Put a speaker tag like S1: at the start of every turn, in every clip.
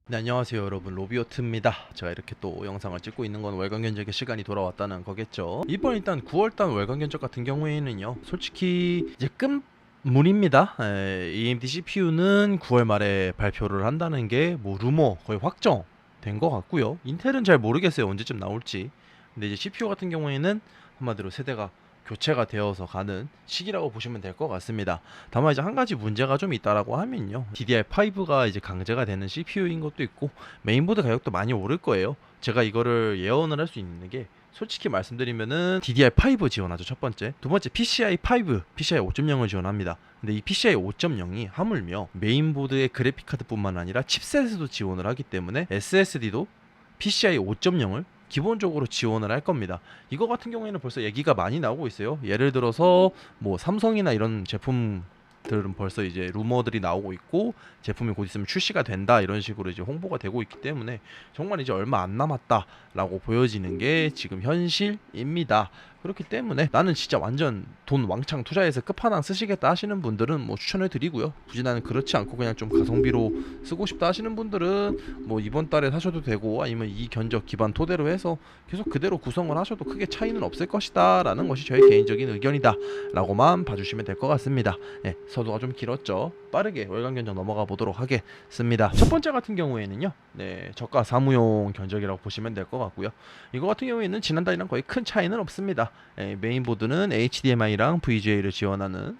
S1: 네, 안녕하세요 여러분, 로비오트입니다. 제가 이렇게 또 영상을 찍고 있는 건 월간 견적의 시간이 돌아왔다는 거겠죠. 이번 일단 9월달 월간 견적 같은 경우에는요, 솔직히 이제 끝물입니다. AMD CPU는 9월 말에 발표를 한다는 게 뭐 루머 거의 확정된 것 같고요. 인텔은 잘 모르겠어요, 언제쯤 나올지. 근데 이제 CPU 같은 경우에는 한마디로 세대가 교체가 되어서 가는 시기라고 보시면 될 것 같습니다. 다만 이제 한 가지 문제가 좀 있다라고 하면요, DDR5가 이제 강제가 되는 CPU인 것도 있고 메인보드 가격도 많이 오를 거예요. 제가 이거를 예언을 할 수 있는 게, 솔직히 말씀드리면은 DDR5 지원하죠, 첫 번째. 두 번째 PCI5, PCI 5.0을 지원합니다. 근데 이 PCI 5.0이 하물며 메인보드의 그래픽카드뿐만 아니라 칩셋에도 지원을 하기 때문에 SSD도 PCI 5.0을 기본적으로 지원을 할 겁니다. 이거 같은 경우에는 벌써 얘기가 많이 나오고 있어요. 예를 들어서 뭐 삼성이나 이런 제품들은 벌써 이제 루머들이 나오고 있고, 제품이 곧 있으면 출시가 된다 이런 식으로 이제 홍보가 되고 있기 때문에 정말 이제 얼마 안 남았다라고 보여지는 게 지금 현실입니다. 그렇기 때문에 나는 진짜 완전 돈 왕창 투자해서 끝판왕 쓰시겠다 하시는 분들은 뭐 추천을 드리고요. 굳이 나는 그렇지 않고 그냥 좀 가성비로 쓰고 싶다 하시는 분들은 뭐 이번 달에 사셔도 되고, 아니면 이 견적 기반 토대로 해서 계속 그대로 구성을 하셔도 크게 차이는 없을 것이다 라는 것이 저의 개인적인 의견이다 라고만 봐주시면 될 것 같습니다. 네, 서두가 좀 길었죠. 빠르게 월간 견적 넘어가 보도록 하겠습니다. 첫 번째 같은 경우에는요, 네, 저가 사무용 견적이라고 보시면 될 것 같고요. 이거 같은 경우에는 지난달이랑 거의 큰 차이는 없습니다. 메인보드는 HDMI랑 VGA를 지원하는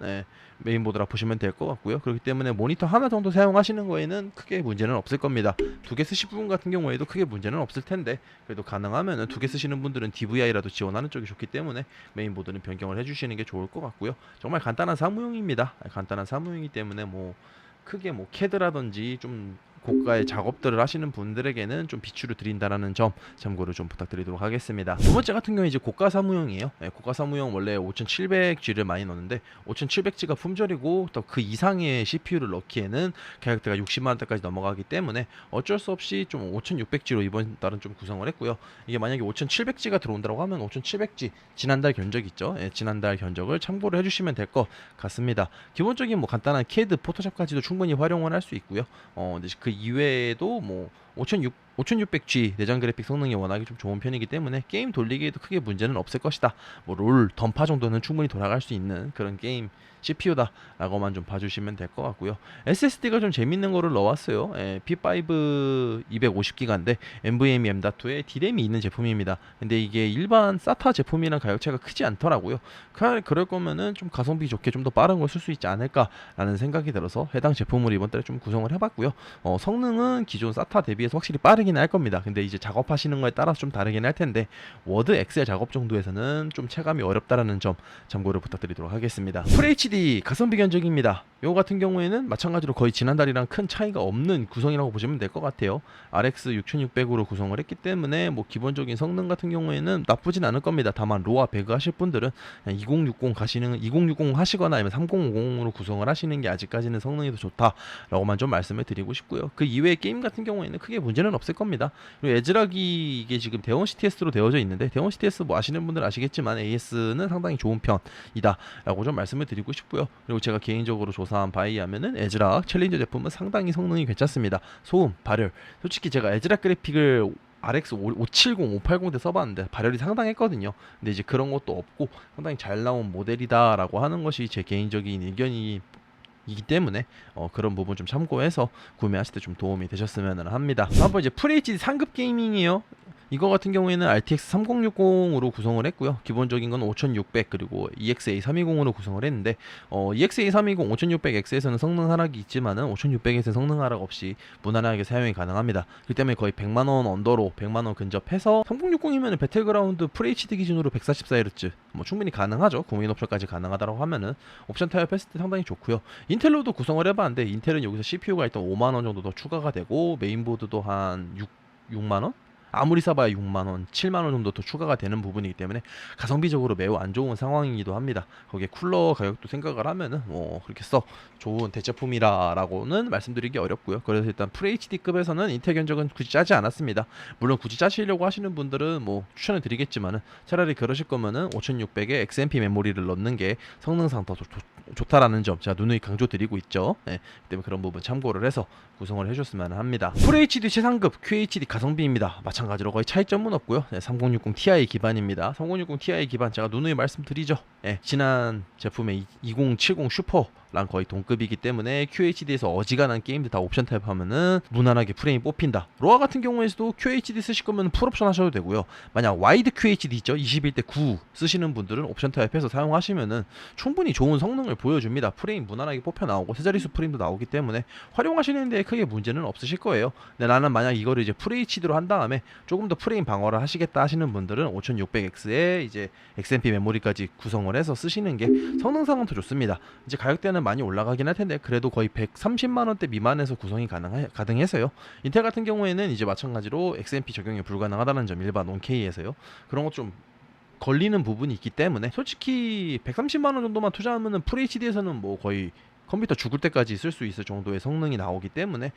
S1: 메인보드라 보시면 될 것 같고요. 그렇기 때문에 모니터 하나 정도 사용하시는 거에는 크게 문제는 없을 겁니다. 두 개 쓰실 분 같은 경우에도 크게 문제는 없을 텐데, 그래도 가능하면은 두 개 쓰시는 분들은 DVI라도 지원하는 쪽이 좋기 때문에 메인보드는 변경을 해주시는 게 좋을 것 같고요. 정말 간단한 사무용입니다. 간단한 사무용이기 때문에 뭐 크게 뭐 캐드라든지 좀 고가의 작업들을 하시는 분들에게는 좀 비추를 드린다라는 점 참고를 좀 부탁드리도록 하겠습니다. 두 번째 같은 경우에 이제 고가 사무용이에요. 고가 사무용 원래 5700G를 많이 넣는데 5700G가 품절이고 또 그 이상의 CPU를 넣기에는 가격대가 60만 원대까지 넘어가기 때문에 어쩔 수 없이 좀 5600G로 이번 달은 좀 구성을 했고요. 이게 만약에 5700G가 들어온다고 하면 5700G 지난달 견적 있죠. 지난달 견적을 참고를 해주시면 될 것 같습니다. 기본적인 뭐 간단한 CAD, 포토샵까지도 충분히 활용을 할 수 있고요. 근데 그 이외에도 뭐 5600G 내장 그래픽 성능이 워낙에 좀 좋은 편이기 때문에 게임 돌리기에도 크게 문제는 없을 것이다. 뭐 롤 던파 정도는 충분히 돌아갈 수 있는 그런 게임 CPU다 라고만 좀 봐주시면 될 것 같고요. SSD가 좀 재밌는 거를 넣어왔어요. P5 250기가인데 NVMe M.2에 D램이 있는 제품입니다. 근데 이게 일반 SATA 제품이랑 가격 차이가 크지 않더라고요. 그럴 거면은 좀 가성비 좋게 좀 더 빠른 걸 쓸 수 있지 않을까라는 생각이 들어서 해당 제품을 이번 달에 좀 구성을 해봤고요. 성능은 기존 SATA 대비해서 확실히 빠르긴 할 겁니다. 근데 이제 작업하시는 거에 따라서 좀 다르긴 할 텐데, 워드, 엑셀 작업 정도에서는 좀 체감이 어렵다라는 점 참고를 부탁드리도록 하겠습니다. FHD 가성비 견적입니다. 요 같은 경우에는 마찬가지로 거의 지난달이랑 큰 차이가 없는 구성이라고 보시면 될 것 같아요. RX 6600으로 구성을 했기 때문에 뭐 기본적인 성능 같은 경우에는 나쁘진 않을 겁니다. 다만 로아 배그 하실 분들은 2060 하시거나 아니면 3050으로 구성을 하시는 게 아직까지는 성능이 더 좋다라고만 좀 말씀을 드리고 싶고요. 그 이외의 게임 같은 경우에는 크게 문제는 없을 겁니다. 그리고 에즈락이 이게 지금 대원 CTS로 되어져 있는데, 대원 CTS 뭐 아시는 분들 아시겠지만 AS는 상당히 좋은 편이다라고 좀 말씀을 드리고 싶고요. 그리고 제가 개인적으로 조사한 바에 의하면은 에즈락 챌린저 제품은 상당히 성능이 괜찮습니다. 소음, 발열. 솔직히 제가 에즈락 그래픽을 RX 570, 580대 써봤는데 발열이 상당했거든요. 근데 이제 그런 것도 없고 상당히 잘 나온 모델이다라고 하는 것이 제 개인적인 의견이 이기 때문에 그런 부분 좀 참고해서 구매하실 때 좀 도움이 되셨으면 합니다. 한번 이제 FHD 상급 게이밍이에요. 이거 같은 경우에는 RTX 3060으로 구성을 했고요. 기본적인 건 5600 그리고 EXA 320으로 구성을 했는데, EXA 320 5600X에서는 성능 하락이 있지만은 5600에서는 성능 하락 없이 무난하게 사용이 가능합니다. 그 때문에 거의 100만원 언더로 100만원 근접해서 3060이면 배틀그라운드 FHD 기준으로 144Hz 뭐 충분히 가능하죠. 국민 옵션까지 가능하다고 하면은 옵션 타협했을 때 상당히 좋고요. 인텔로도 구성을 해봤는데 인텔은 여기서 CPU가 일단 5만원 정도 더 추가가 되고 메인보드도 한 6만원? 아무리 싸봐야 6만원, 7만원 정도 더 추가가 되는 부분이기 때문에 가성비적으로 매우 안 좋은 상황이기도 합니다. 거기에 쿨러 가격도 생각을 하면은 뭐 그렇게 써 좋은 대체품이라고는 말씀드리기 어렵고요. 그래서 일단 FHD급에서는 인텔 견적은 굳이 짜지 않았습니다. 물론 굳이 짜시려고 하시는 분들은 뭐 추천을 드리겠지만은 차라리 그러실 거면은 5600에 XMP 메모리를 넣는 게 성능상 더 좋다라는 점 제가 누누이 강조드리고 있죠. 네, 때문에 그런 부분 참고를 해서 구성을 해줬으면 합니다. FHD 최상급 QHD 가성비입니다. 마찬가지로 거의 차이점은 없고요. 네, 3060 Ti 기반입니다. 3060 Ti 기반 제가 누누이 말씀드리죠. 네, 지난 제품의 2070 슈퍼랑 거의 동급이기 때문에 QHD에서 어지간한 게임들 다 옵션 타입하면은 무난하게 프레임 뽑힌다. 로아 같은 경우에서도 QHD 쓰실 거면 풀옵션 하셔도 되고요. 만약 와이드 QHD 있죠, 21:9 쓰시는 분들은 옵션 타입해서 사용하시면은 충분히 좋은 성능을 보여줍니다. 프레임 무난하게 뽑혀 나오고 세 자릿수 프레임도 나오기 때문에 활용하시는데 크게 문제는 없으실 거예요. 근데 나는 만약 이거를 이제 FHD로 한 다음에 조금 더 프레임 방어를 하시겠다 하시는 분들은 5600X에 이제 XMP 메모리까지 구성을 해서 쓰시는 게 성능상은 더 좋습니다. 이제 가격대는 많이 올라가긴 할 텐데 그래도 거의 130만 원대 미만에서 구성이 가능해서요. 인텔 같은 경우에는 이제 마찬가지로 XMP 적용이 불가능하다는 점 일반 온K에서요. 그런 것 좀 걸리는 부분이 있기 때문에 솔직히 130만 원 정도만 투자하면은 FHD에서는 뭐 거의 컴퓨터 죽을 때까지 쓸 수 있을 정도의 성능이 나오기 때문에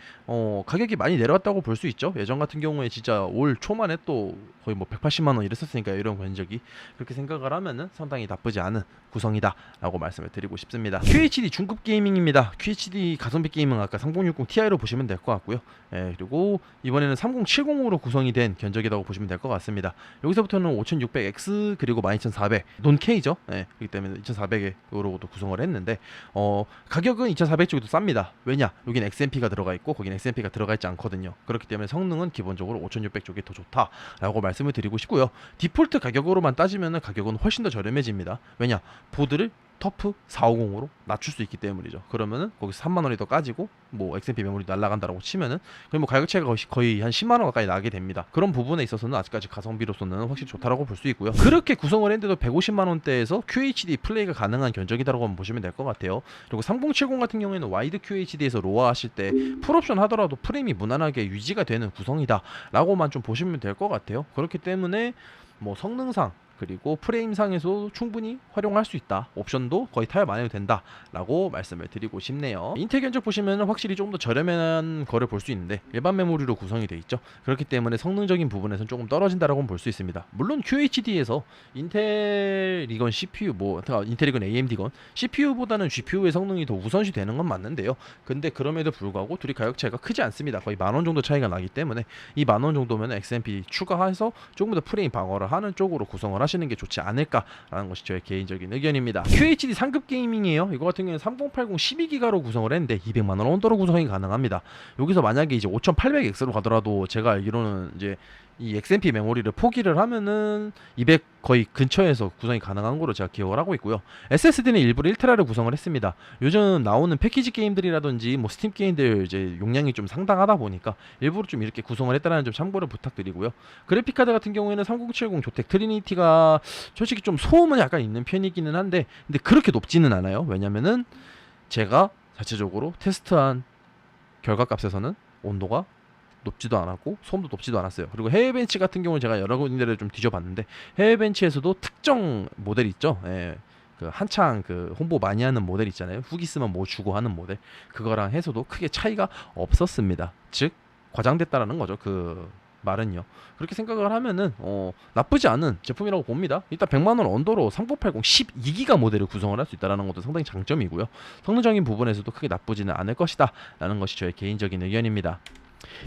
S1: 가격이 많이 내려왔다고 볼 수 있죠. 예전 같은 경우에 진짜 올 초만에 또 거의 뭐 180만 원 이랬었으니까 이런 견적이 그렇게 생각을 하면은 상당히 나쁘지 않은 구성이다 라고 말씀을 드리고 싶습니다. QHD 중급 게이밍입니다. QHD 가성비 게이밍은 아까 3060 Ti로 보시면 될 것 같고요. 그리고 이번에는 3070으로 구성이 된 견적이라고 보시면 될 것 같습니다. 여기서부터는 5600X 그리고 12400 논K죠. 그렇기 때문에 2400으로도 구성을 했는데 가격은 2400 쪽이 더 쌉니다. 왜냐? 여긴 XMP가 들어가 있고 거긴 XMP가 들어가 있지 않거든요. 그렇기 때문에 성능은 기본적으로 5600 쪽이 더 좋다라고 말씀을 드리고 싶고요. 디폴트 가격으로만 따지면 가격은 훨씬 더 저렴해집니다. 왜냐? 보드를 터프 450으로 낮출 수 있기 때문이죠. 그러면은 거기서 3만 원이 더 까지고 뭐 XMP 메모리 날라간다라고 치면은 거의 뭐 가격 차이가 거의 한 10만 원 가까이 나게 됩니다. 그런 부분에 있어서는 아직까지 가성비로서는 확실히 좋다라고 볼 수 있고요. 그렇게 구성을 했는데도 150만 원대에서 QHD 플레이가 가능한 견적이다라고 한번 보시면 될 것 같아요. 그리고 3070 같은 경우에는 와이드 QHD에서 로아 하실 때 풀옵션 하더라도 프레임이 무난하게 유지가 되는 구성이다라고만 좀 보시면 될 것 같아요. 그렇기 때문에 뭐 성능상 그리고 프레임상에서 충분히 활용할 수 있다. 옵션도 거의 타협 안 해도 된다 라고 말씀을 드리고 싶네요. 인텔 견적 보시면 확실히 좀 더 저렴한 거를 볼 수 있는데 일반 메모리로 구성이 되어 있죠. 그렇기 때문에 성능적인 부분에서는 조금 떨어진다라고 볼 수 있습니다. 물론 QHD에서 인텔이건 CPU 인텔이건 AMD건 CPU보다는 GPU의 성능이 더 우선시 되는 건 맞는데요. 근데 그럼에도 불구하고 둘이 가격 차이가 크지 않습니다. 거의 10,000원 정도 차이가 나기 때문에 이 10,000원 정도면 XMP 추가해서 조금 더 프레임 방어를 하는 쪽으로 구성을 하시는 게 좋지 않을까라는 것이 저의 개인적인 의견입니다. QHD 상급 게이밍이에요. 이거 같은 경우는 3080 12기가로 구성을 했는데 200만 원 언더로 구성이 가능합니다. 여기서 만약에 이제 5800X로 가더라도 제가 알기로는 이제 이 XMP 메모리를 포기를 하면은 200 거의 근처에서 구성이 가능한 거로 제가 기억을 하고 있고요. SSD는 일부러 1TB를 구성을 했습니다. 요즘 나오는 패키지 게임들이라든지 뭐 스팀 게임들 이제 용량이 좀 상당하다 보니까 일부러 좀 이렇게 구성을 했다는 점 참고를 부탁드리고요. 그래픽 카드 같은 경우에는 3070 조텍 트리니티가 솔직히 좀 소음은 약간 있는 편이기는 한데 근데 그렇게 높지는 않아요. 왜냐면은 제가 자체적으로 테스트한 결과값에서는 온도가 높지도 않았고 소음도 높지도 않았어요. 그리고 해외 벤치 같은 경우는 제가 여러 군데를 좀 뒤져봤는데 해외 벤치에서도 특정 모델 있죠. 그 한창 그 홍보 많이 하는 모델 있잖아요. 후기 쓰면 뭐 주고 하는 모델 그거랑 해서도 크게 차이가 없었습니다. 즉 과장됐다라는 거죠. 그 말은요. 그렇게 생각을 하면은 나쁘지 않은 제품이라고 봅니다. 일단 100만 원 언더로 3080 12기가 모델을 구성을 할 수 있다는 것도 상당히 장점이고요. 성능적인 부분에서도 크게 나쁘지는 않을 것이다 라는 것이 저의 개인적인 의견입니다.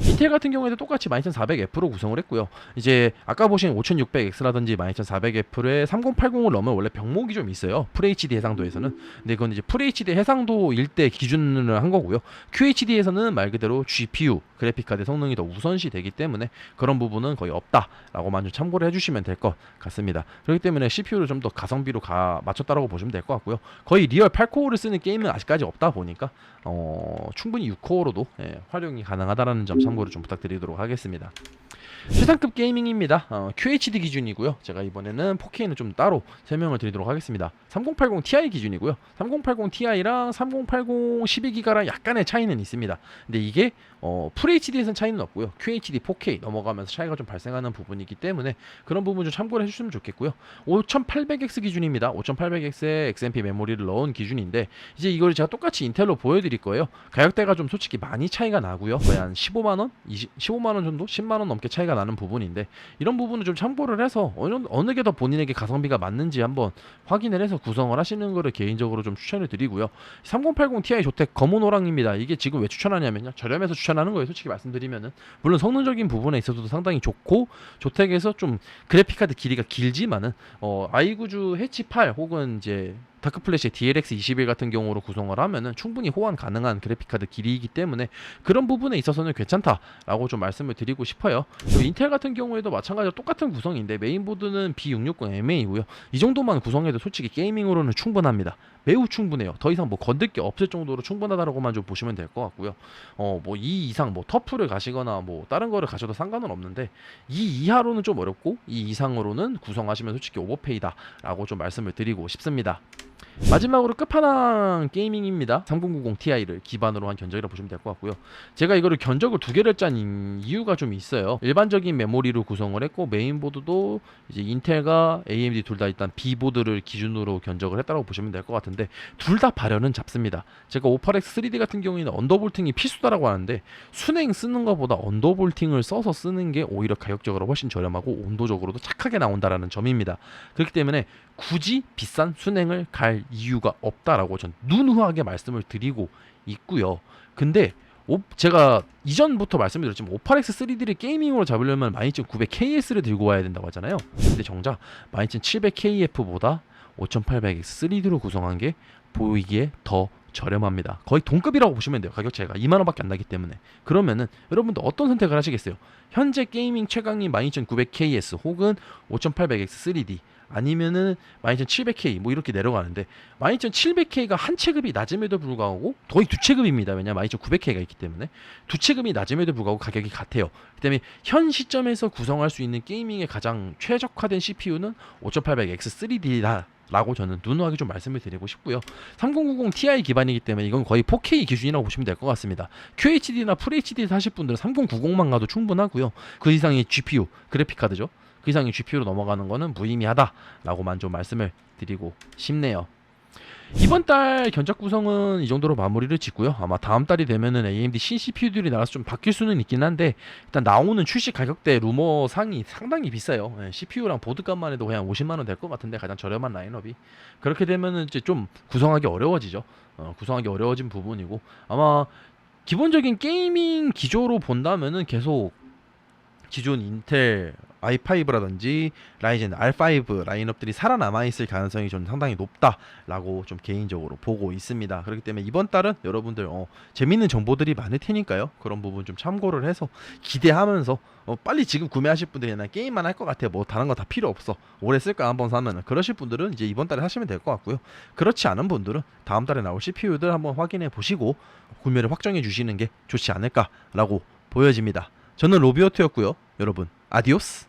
S1: 인텔 같은 경우에도 똑같이 12400F로 구성을 했고요. 이제 아까 보신 5600X라든지 12400F에 3080을 넣으면 원래 병목이 좀 있어요. FHD 해상도에서는. 근데 그건 이제 FHD 해상도일 때 기준으로 한 거고요. QHD에서는 말 그대로 GPU, 그래픽카드 성능이 더 우선시 되기 때문에 그런 부분은 거의 없다라고만 좀 참고를 해주시면 될 것 같습니다. 그렇기 때문에 CPU를 좀 더 가성비로 맞췄다라고 보시면 될 것 같고요. 거의 리얼 8코어를 쓰는 게임은 아직까지 없다 보니까 충분히 6코어로도 활용이 가능하다라는 점 참고를 좀 부탁드리도록 하겠습니다. 최상급 게이밍입니다. QHD 기준이고요. 제가 이번에는 4K는 좀 따로 설명을 드리도록 하겠습니다. 3080 Ti 기준이고요. 3080 Ti랑 3080 12기가랑 약간의 차이는 있습니다. 근데 이게 FHD에서는 차이는 없고요. QHD 4K 넘어가면서 차이가 좀 발생하는 부분이기 때문에 그런 부분 좀 참고를 해주시면 좋겠고요. 5800X 기준입니다. 5800X에 XMP 메모리를 넣은 기준인데 이제 이걸 제가 똑같이 인텔로 보여드릴 거예요. 가격대가 좀 솔직히 많이 차이가 나고요. 거의 한 15만원? 15만원 정도? 10만원 넘게 차이가 나는 부분인데 이런 부분을 좀 참고를 해서 어느 게 더 본인에게 가성비가 맞는지 한번 확인을 해서 구성을 하시는 거를 개인적으로 좀 추천을 드리고요. 3080 Ti 조텍 검은 호랑입니다. 이게 지금 왜 추천하냐면요. 저렴해서 추천하는 거예요. 솔직히 말씀드리면은. 물론 성능적인 부분에 있어서도 상당히 좋고 조텍에서 좀 그래픽카드 길이가 길지만은 i9주 해치 8 혹은 이제 다크플래시 DLX 21 같은 경우로 구성을 하면은 충분히 호환 가능한 그래픽카드 길이이기 때문에 그런 부분에 있어서는 괜찮다라고 좀 말씀을 드리고 싶어요. 그리고 인텔 같은 경우에도 마찬가지로 똑같은 구성인데 메인보드는 B660MA이고요. 이 정도만 구성해도 솔직히 게이밍으로는 충분합니다. 매우 충분해요. 더 이상 뭐 건들 게 없을 정도로 충분하다라고만 좀 보시면 될 것 같고요. 뭐 이 이상 뭐 터프를 가시거나 뭐 다른 거를 가셔도 상관은 없는데 이 이하로는 좀 어렵고 이 이상으로는 구성하시면 솔직히 오버페이다라고 좀 말씀을 드리고 싶습니다. 마지막으로 끝판왕 게이밍입니다. 3090 Ti를 기반으로 한 견적이라 보시면 될 것 같고요. 제가 이거를 견적을 두 개를 짠 이유가 좀 있어요. 일반적인 메모리로 구성을 했고 메인보드도 이제 인텔과 AMD 둘 다 일단 B보드를 기준으로 견적을 했다고 보시면 될 것 같은데 둘 다 발열은 잡습니다. 제가 58X 3D 같은 경우에는 언더볼팅이 필수다라고 하는데 순행 쓰는 것보다 언더볼팅을 써서 쓰는 게 오히려 가격적으로 훨씬 저렴하고 온도적으로도 착하게 나온다라는 점입니다. 그렇기 때문에 굳이 비싼 순행을 갈 이유가 없다라고 전 누누하게 말씀을 드리고 있고요. 근데 제가 이전부터 말씀드렸지만 58X 3D를 게이밍으로 잡으려면 12900KS를 들고 와야 된다고 하잖아요. 근데 정작 12700KF보다 5800X 3D로 구성한 게 보이기에 더 저렴합니다. 거의 동급이라고 보시면 돼요. 가격 차이가 2만원밖에 안 나기 때문에. 그러면은 여러분들 어떤 선택을 하시겠어요? 현재 게이밍 최강인 12900KS 혹은 5800X 3D 아니면은 12700K 뭐 이렇게 내려가는데 12700K가 한 체급이 낮음에도 불구하고 거의 두 체급입니다. 왜냐면 12900K가 있기 때문에 두 체급이 낮음에도 불구하고 가격이 같아요. 그 때문에 현 시점에서 구성할 수 있는 게이밍의 가장 최적화된 CPU는 5800X 3D다 라고 저는 누누하게 좀 말씀을 드리고 싶고요. 3090 Ti 기반이기 때문에 이건 거의 4K 기준이라고 보시면 될 것 같습니다. QHD나 FHD 하실 분들은 3090만 가도 충분하고요. 그 이상의 GPU, 그래픽카드죠. 그 이상의 GPU로 넘어가는 거는 무의미하다라고만 좀 말씀을 드리고 싶네요. 이번 달 견적 구성은 이 정도로 마무리를 짓고요. 아마 다음 달이 되면은 AMD 신 CPU들이 나와서 좀 바뀔 수는 있긴 한데 일단 나오는 출시 가격대 루머 상이 상당히 비싸요. CPU랑 보드값만 해도 그냥 50만원 될 것 같은데 가장 저렴한 라인업이 그렇게 되면은 이제 좀 구성하기 어려워지죠. 구성하기 어려워진 부분이고 아마 기본적인 게이밍 기조로 본다면은 계속 기존 인텔 i5라든지 라이젠 R5 라인업들이 살아남아 있을 가능성이 좀 상당히 높다라고 좀 개인적으로 보고 있습니다. 그렇기 때문에 이번 달은 여러분들 재밌는 정보들이 많을 테니까요. 그런 부분 좀 참고를 해서 기대하면서 빨리 지금 구매하실 분들이 나 게임만 할 것 같아. 뭐 다른 거 다 필요 없어. 오래 쓸까 한번 사면은 그러실 분들은 이제 이번 달에 하시면 될 것 같고요. 그렇지 않은 분들은 다음 달에 나올 CPU들 한번 확인해 보시고 구매를 확정해 주시는 게 좋지 않을까라고 보여집니다. 저는 로비오트였고요. 여러분 아디오스.